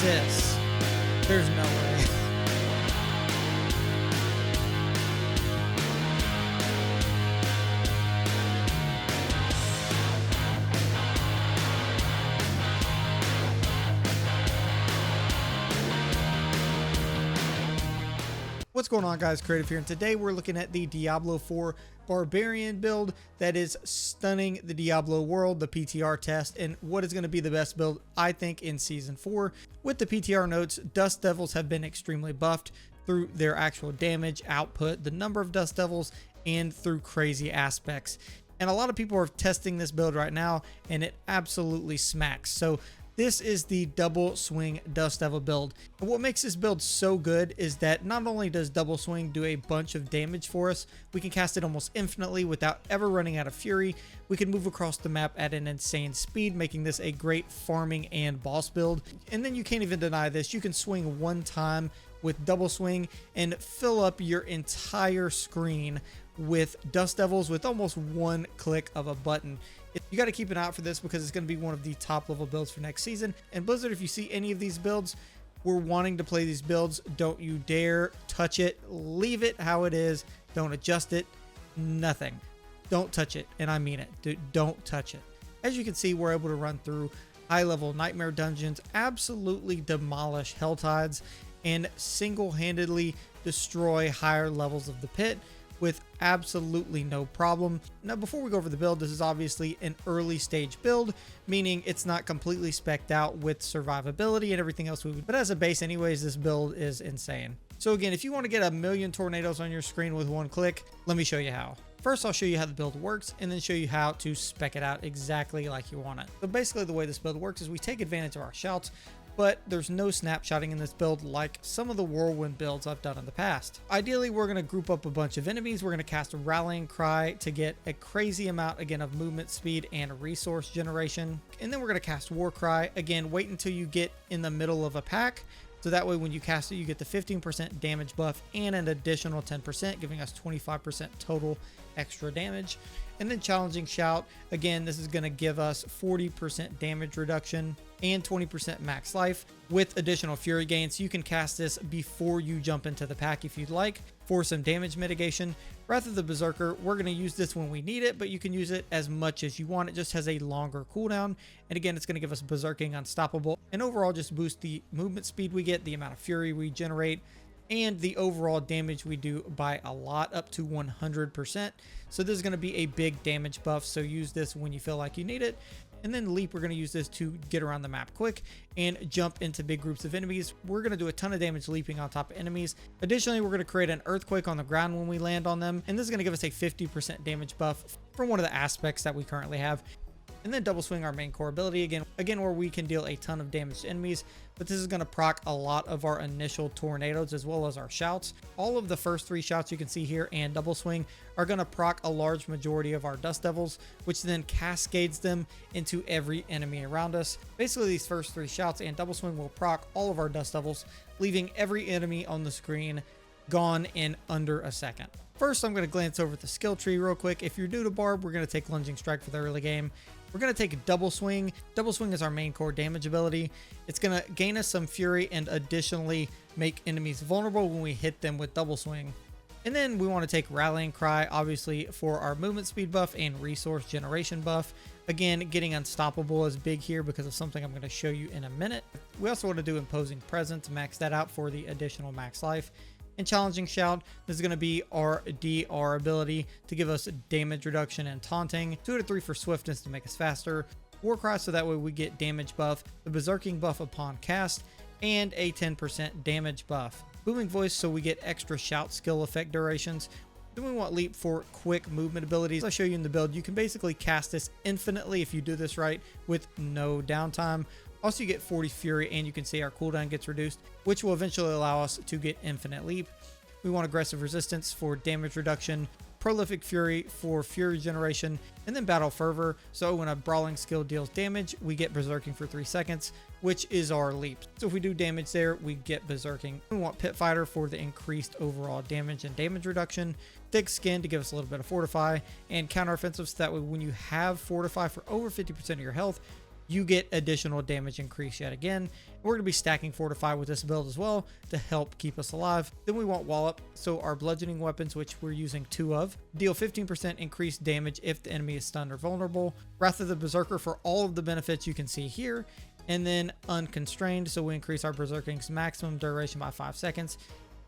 this? There's no way. What's going on, guys? Creative here, and today we're looking at the Diablo 4 Barbarian build that is stunning the Diablo world, the PTR test, and what is going to be the best build, I think, in Season 4. With the PTR notes, Dust Devils have been extremely buffed through their actual damage, output, the number of Dust Devils, and through crazy aspects. And a lot of people are testing this build right now, and it absolutely smacks. So this is the double swing Dust Devil build. And what makes this build so good is that not only does double swing do a bunch of damage for us, we can cast it almost infinitely without ever running out of fury. We can move across the map at an insane speed, making this a great farming and boss build. And then you can't even deny this. You can swing one time with double swing and fill up your entire screen with Dust Devils with almost one click of a button. You got to keep an eye out for this because it's going to be one of the top level builds for next season. And Blizzard, if you see any of these builds, we're wanting to play these builds. Don't you dare touch it. Leave it how it is. Don't adjust it. Nothing. Don't touch it. And I mean it. Dude, don't touch it. As you can see, we're able to run through high level nightmare dungeons, absolutely demolish hell tides, and single-handedly destroy higher levels of the pit with absolutely no problem. Now, before we go over the build, this is obviously an early stage build, meaning it's not completely spec'd out with survivability and everything else. But as a base anyways, this build is insane. So again, if you want to get a million tornadoes on your screen with one click, let me show you how. First, I'll show you how the build works and then show you how to spec it out exactly like you want it. So basically the way this build works is we take advantage of our shouts, but there's no snapshotting in this build like some of the whirlwind builds I've done in the past. Ideally, we're going to group up a bunch of enemies. We're going to cast a rallying cry to get a crazy amount, again, of movement speed and resource generation. And then we're going to cast war cry. Again, wait until you get in the middle of a pack. So that way when you cast it, you get the 15% damage buff and an additional 10%, giving us 25% total extra damage. And then challenging shout. Again, this is going to give us 40% damage reduction and 20% max life with additional fury gain. So you can cast this before you jump into the pack if you'd like for some damage mitigation. Wrath of the Berserker, we're going to use this when we need it, but you can use it as much as you want. It just has a longer cooldown. And again, it's going to give us Berserking Unstoppable and overall just boost the movement speed we get, the amount of fury we generate, and the overall damage we do by a lot, up to 100%. So this is going to be a big damage buff, so use this when you feel like you need it. And then leap, we're going to use this to get around the map quick and jump into big groups of enemies. We're going to do a ton of damage leaping on top of enemies. Additionally, we're going to create an earthquake on the ground when we land on them, and this is going to give us a 50% damage buff from one of the aspects that we currently have. And then double swing, our main core ability, again where we can deal a ton of damage to enemies, but this is going to proc a lot of our initial tornadoes as well as our shouts. All of the first three shouts you can see here and double swing are going to proc a large majority of our Dust Devils, which then cascades them into every enemy around us. Basically, these first three shouts and double swing will proc all of our Dust Devils, leaving every enemy on the screen gone in under a second. First, I'm going to glance over the skill tree real quick. If you're new to Barb, we're going to take Lunging Strike for the early game. We're going to take Double Swing. Double Swing is our main core damage ability. It's going to gain us some fury and additionally make enemies vulnerable when we hit them with Double Swing. And then we want to take Rallying Cry, obviously, for our movement speed buff and resource generation buff. Again, getting Unstoppable is big here because of something I'm going to show you in a minute. We also want to do Imposing Presence, max that out for the additional max life. And Challenging Shout, this is going to be our DR ability to give us damage reduction and taunting. 2 to 3 for swiftness to make us faster. War Cry, so that way we get damage buff, the Berserking buff upon cast, and a 10% damage buff. Booming Voice, so we get extra shout skill effect durations. Then we want Leap for quick movement abilities. I'll show you in the build. You can basically cast this infinitely if you do this right with no downtime. Also, you get 40 Fury, and you can see our cooldown gets reduced, which will eventually allow us to get Infinite Leap. We want Aggressive Resistance for damage reduction, Prolific Fury for fury generation, and then Battle Fervor. So when a brawling skill deals damage, we get Berserking for 3 seconds, which is our leap. So if we do damage there, we get Berserking. We want Pit Fighter for the increased overall damage and damage reduction, Thick Skin to give us a little bit of Fortify, and Counteroffensive so that way when you have Fortify for over 50% of your health, you get additional damage increase yet again. We're going to be stacking Fortify with this build as well to help keep us alive. Then we want Wallop, so our bludgeoning weapons, which we're using 2 of, deal 15% increased damage if the enemy is stunned or vulnerable. Wrath of the Berserker for all of the benefits you can see here. And then Unconstrained, so we increase our Berserking's maximum duration by 5 seconds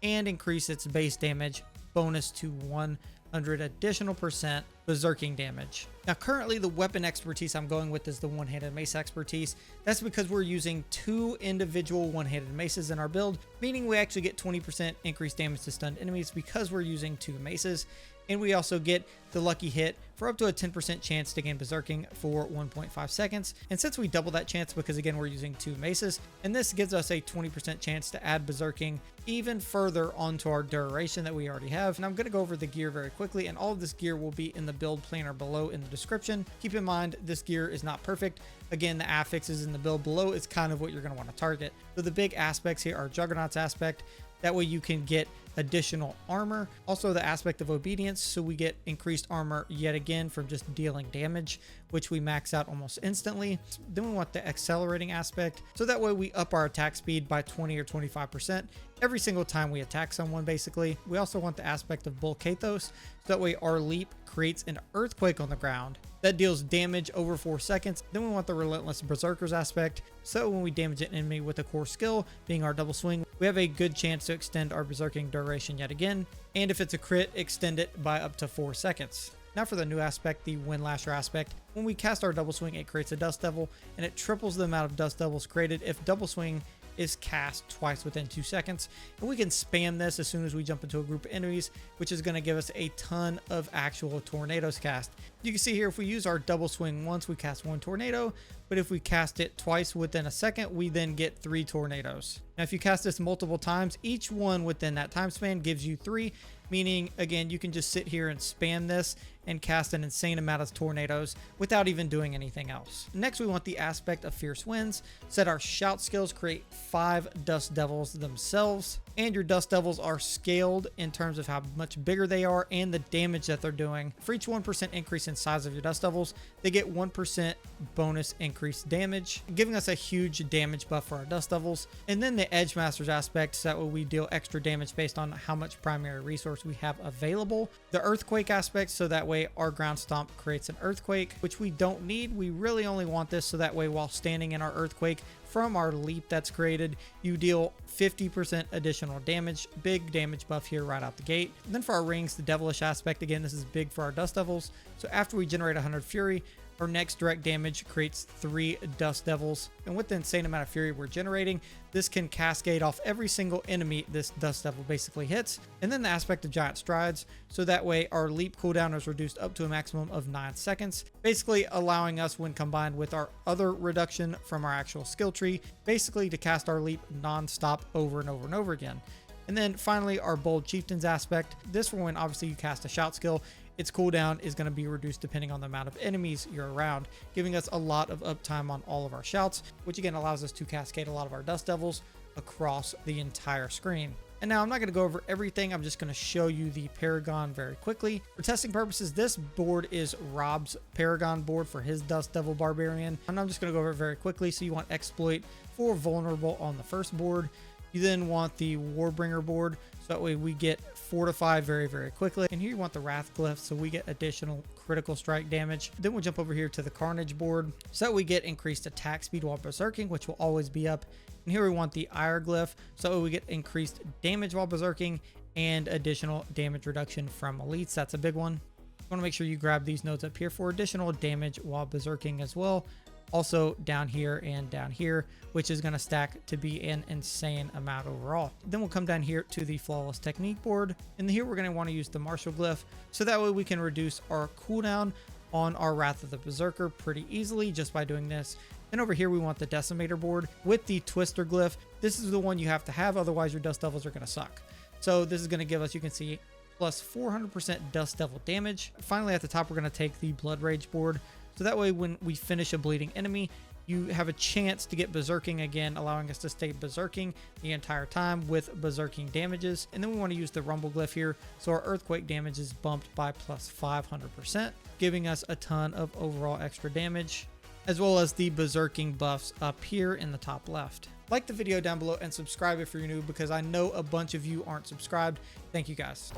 and increase its base damage bonus to 100 additional percent berserking damage. Now currently the weapon expertise I'm going with is the one-handed mace expertise. That's because we're using 2 individual one-handed maces in our build, meaning we actually get 20% increased damage to stunned enemies because we're using 2 maces. And we also get the lucky hit for up to a 10% chance to gain berserking for 1.5 seconds. And since we double that chance, because again we're using 2 maces, and this gives us a 20% chance to add berserking even further onto our duration that we already have. And I'm going to go over the gear very quickly, and all of this gear will be in the build planner below in the description. Keep in mind this gear is not perfect. Again, the affixes in the build below is kind of what you're going to want to target. So the big aspects here are Juggernaut's aspect. That way you can get additional armor. Also the aspect of obedience, so we get increased armor yet again from just dealing damage, which we max out almost instantly. Then we want the accelerating aspect, so that way we up our attack speed by 20 or 25% every single time we attack someone basically. We also want the aspect of Bulkathos, so that way our leap creates an earthquake on the ground that deals damage over 4 seconds. Then we want the Relentless Berserkers aspect, so when we damage an enemy with a core skill, being our double swing, we have a good chance to extend our berserking duration yet again, and if it's a crit, extend it by up to 4 seconds. Now for the new aspect, the Wind Lasher aspect. When we cast our double swing, it creates a Dust Devil, and it triples the amount of Dust Devils created if double swing is cast twice within 2 seconds. And we can spam this as soon as we jump into a group of enemies, which is going to give us a ton of actual tornadoes cast. You can see here, if we use our double swing once, we cast 1 tornado, but if we cast it twice within a second, we then get 3 tornadoes. Now if you cast this multiple times, each one within that time span gives you 3, meaning again you can just sit here and spam this and cast an insane amount of tornadoes without even doing anything else. Next we want the aspect of Fierce Winds. Set our shout skills create 5 Dust Devils themselves, and your Dust Devils are scaled in terms of how much bigger they are and the damage that they're doing. For each 1% increase in size of your Dust Devils, they get 1% bonus increased damage, giving us a huge damage buff for our Dust Devils. And then the Edge Masters aspect, so that way we deal extra damage based on how much primary resource we have available. The Earthquake aspect, so that way our Ground Stomp creates an earthquake, which we don't need. We really only want this so that way while standing in our earthquake from our leap that's created, you deal 50% additional damage. Big damage buff here right out the gate. And then for our rings, the Devilish aspect, again this is big for our Dust Devils. So after we generate 100 Fury, our next direct damage creates 3 Dust Devils, and with the insane amount of fury we're generating, this can cascade off every single enemy this Dust Devil basically hits. And then the aspect of Giant Strides, so that way our leap cooldown is reduced up to a maximum of 9 seconds, basically allowing us, when combined with our other reduction from our actual skill tree, basically to cast our leap non-stop over and over and over again. And then finally our Bold Chieftain's aspect. This for when obviously you cast a shout skill, its cooldown is going to be reduced depending on the amount of enemies you're around, giving us a lot of uptime on all of our shouts, which again allows us to cascade a lot of our Dust Devils across the entire screen. And now I'm not going to go over everything, I'm just going to show you the Paragon very quickly. For testing purposes, this board is Rob's Paragon board for his Dust Devil Barbarian, and I'm just going to go over it very quickly. So you want Exploit for Vulnerable on the first board. You then want the Warbringer board, so that way we get Fortify very, very quickly. And here you want the Wrath Glyph, so we get additional critical strike damage. Then we'll jump over here to the Carnage board, so that we get increased attack speed while berserking, which will always be up. And here we want the Ire Glyph, so we get increased damage while berserking and additional damage reduction from elites. That's a big one. You want to make sure you grab these nodes up here for additional damage while berserking as well. Also down here and down here, which is going to stack to be an insane amount overall. Then we'll come down here to the Flawless Technique board, and here we're going to want to use the Martial Glyph, so that way we can reduce our cooldown on our Wrath of the Berserker pretty easily just by doing this. Then over here we want the Decimator board with the Twister Glyph. This is the one you have to have, otherwise your Dust Devils are going to suck. So this is going to give us, you can see, plus 400% Dust Devil damage. Finally at the top we're going to take the Blood Rage board, so that way when we finish a bleeding enemy, you have a chance to get berserking again, allowing us to stay berserking the entire time with berserking damages. And then we want to use the Rumble Glyph here, so our earthquake damage is bumped by plus 500%, giving us a ton of overall extra damage. as well as the berserking buffs up here in the top left. Like the video down below and subscribe if you're new, because I know a bunch of you aren't subscribed. Thank you guys.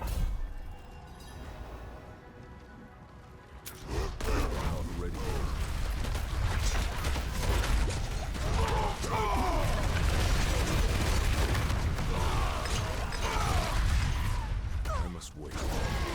I must wait.